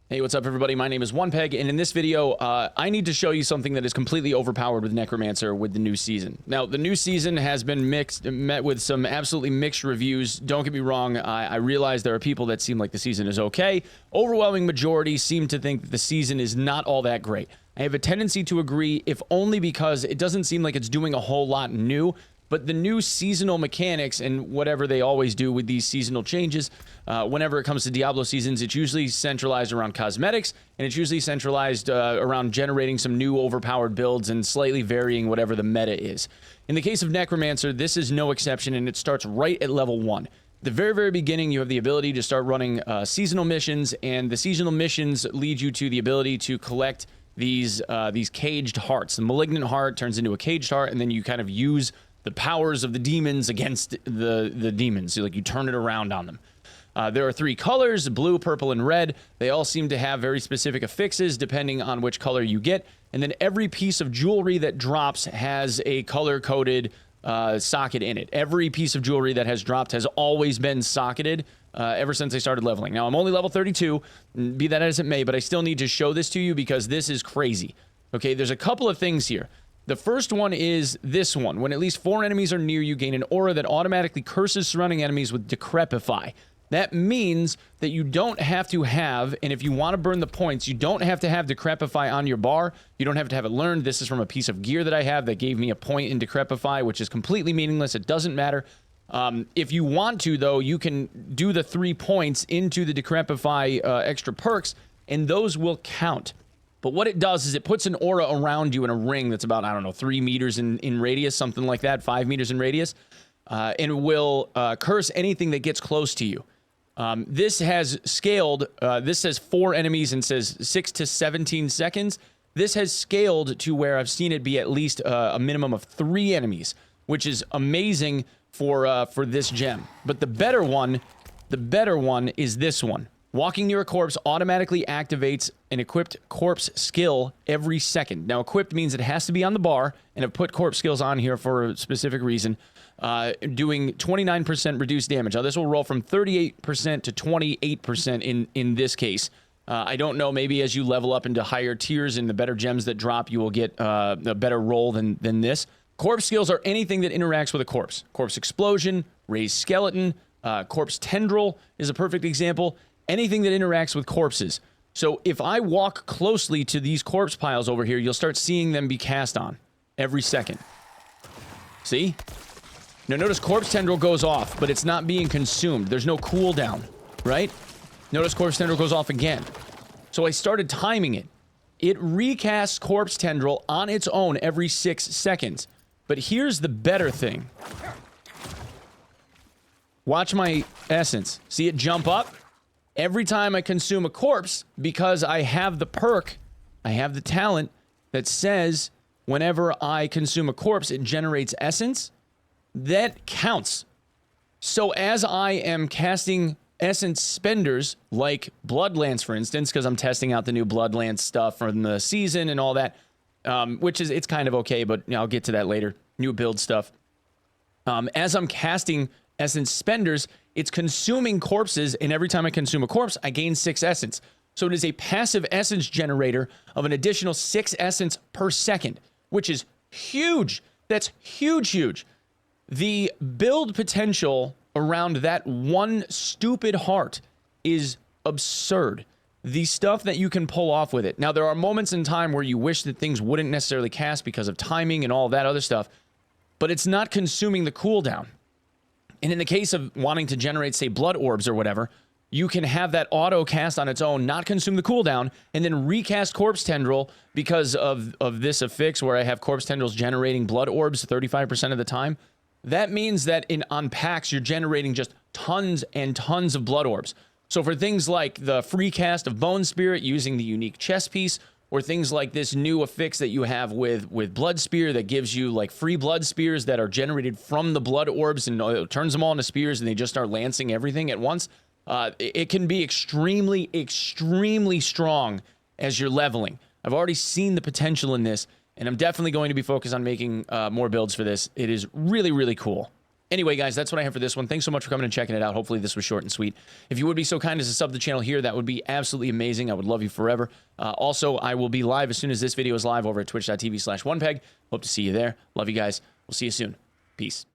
Hey, what's up, everybody? My name is Onepeg, and in this video, I need to show you something that is completely overpowered with Necromancer with the new season. Now, the new season has been met with some absolutely mixed reviews. Don't get me wrong, I realize there are people that seem like the season is okay. Overwhelming majority seem to think that the season is not all that great. I have a tendency to agree, if only because it doesn't seem like it's doing a whole lot new. But the new seasonal mechanics and whatever they always do with these seasonal changes, whenever it comes to Diablo seasons, it's usually centralized around cosmetics, and it's usually centralized around generating some new overpowered builds and slightly varying whatever the meta is. In the case of Necromancer, this is no exception, and it starts right at level 1. At the very, very beginning, you have the ability to start running seasonal missions, and the seasonal missions lead you to the ability to collect these caged hearts. The Malignant heart turns into a caged heart, and then you kind of use the powers of the demons against the demons. So, like, you turn it around on them. There are 3 colors, blue, purple, and red. They all seem to have very specific affixes depending on which color you get. And then every piece of jewelry that drops has a color-coded socket in it. Every piece of jewelry that has dropped has always been socketed ever since I started leveling. Now, I'm only level 32, be that as it may, but I still need to show this to you because this is crazy. Okay, there's a couple of things here. The first one is this one. When at least 4 enemies are near you, gain an aura that automatically curses surrounding enemies with decrepify. That means that you don't have to have, and if you want to burn the points, you don't have to have decrepify on your bar. You don't have to have it learned. This is from a piece of gear that I have that gave me a point in decrepify, which is completely meaningless. It doesn't matter. If you want to, though, you can do the 3 points into the decrepify extra perks, and those will count. But what it does is it puts an aura around you in a ring that's about, I don't know, 3 meters in radius, something like that, 5 meters in radius, and will curse anything that gets close to you. This has scaled, this says 4 enemies and says 6 to 17 seconds. This has scaled to where I've seen it be at least a minimum of 3 enemies, which is amazing for this gem. But the better one is this one. Walking near a corpse automatically activates an equipped corpse skill every second. Now, equipped means it has to be on the bar, and I've put corpse skills on here for a specific reason, doing 29% reduced damage. Now, this will roll from 38% to 28% in this case. I don't know, maybe as you level up into higher tiers and the better gems that drop, you will get a better roll than this. Corpse skills are anything that interacts with a corpse. Corpse explosion, raised skeleton, corpse tendril is a perfect example. Anything that interacts with corpses. So if I walk closely to these corpse piles over here, you'll start seeing them be cast on every second. See? Now notice corpse tendril goes off, but it's not being consumed. There's no cooldown, right? Notice corpse tendril goes off again. So I started timing it. It recasts corpse tendril on its own every 6 seconds. But here's the better thing. Watch my essence. See it jump up? Every time I consume a corpse, because I have the perk, I have the talent that says whenever I consume a corpse, it generates essence, that counts. So as I am casting essence spenders, like Bloodlance, for instance, because I'm testing out the new Bloodlance stuff from the season and all that, which is, it's kind of okay, but I'll get to that later. New build stuff. As I'm casting essence spenders, it's consuming corpses, and every time I consume a corpse, I gain 6 essence. So it is a passive essence generator of an additional 6 essence per second, which is huge. That's huge, huge. The build potential around that one stupid heart is absurd. The stuff that you can pull off with it. Now, there are moments in time where you wish that things wouldn't necessarily cast because of timing and all that other stuff, but it's not consuming the cooldown. And in the case of wanting to generate, say, blood orbs or whatever, you can have that auto cast on its own, not consume the cooldown, and then recast corpse tendril because of this affix where I have corpse tendrils generating blood orbs 35% of the time. That means that on packs, you're generating just tons and tons of blood orbs. So for things like the free cast of Bone Spirit using the unique chest piece, or things like this new affix that you have with Blood Spear that gives you like free blood spears that are generated from the blood orbs and it turns them all into spears and they just start lancing everything at once. It can be extremely, extremely strong as you're leveling. I've already seen the potential in this, and I'm definitely going to be focused on making more builds for this. It is really, really cool. Anyway, guys, that's what I have for this one. Thanks so much for coming and checking it out. Hopefully this was short and sweet. If you would be so kind as to sub the channel here, that would be absolutely amazing. I would love you forever. Also, I will be live as soon as this video is live over at twitch.tv/onepeg. Hope to see you there. Love you guys. We'll see you soon. Peace.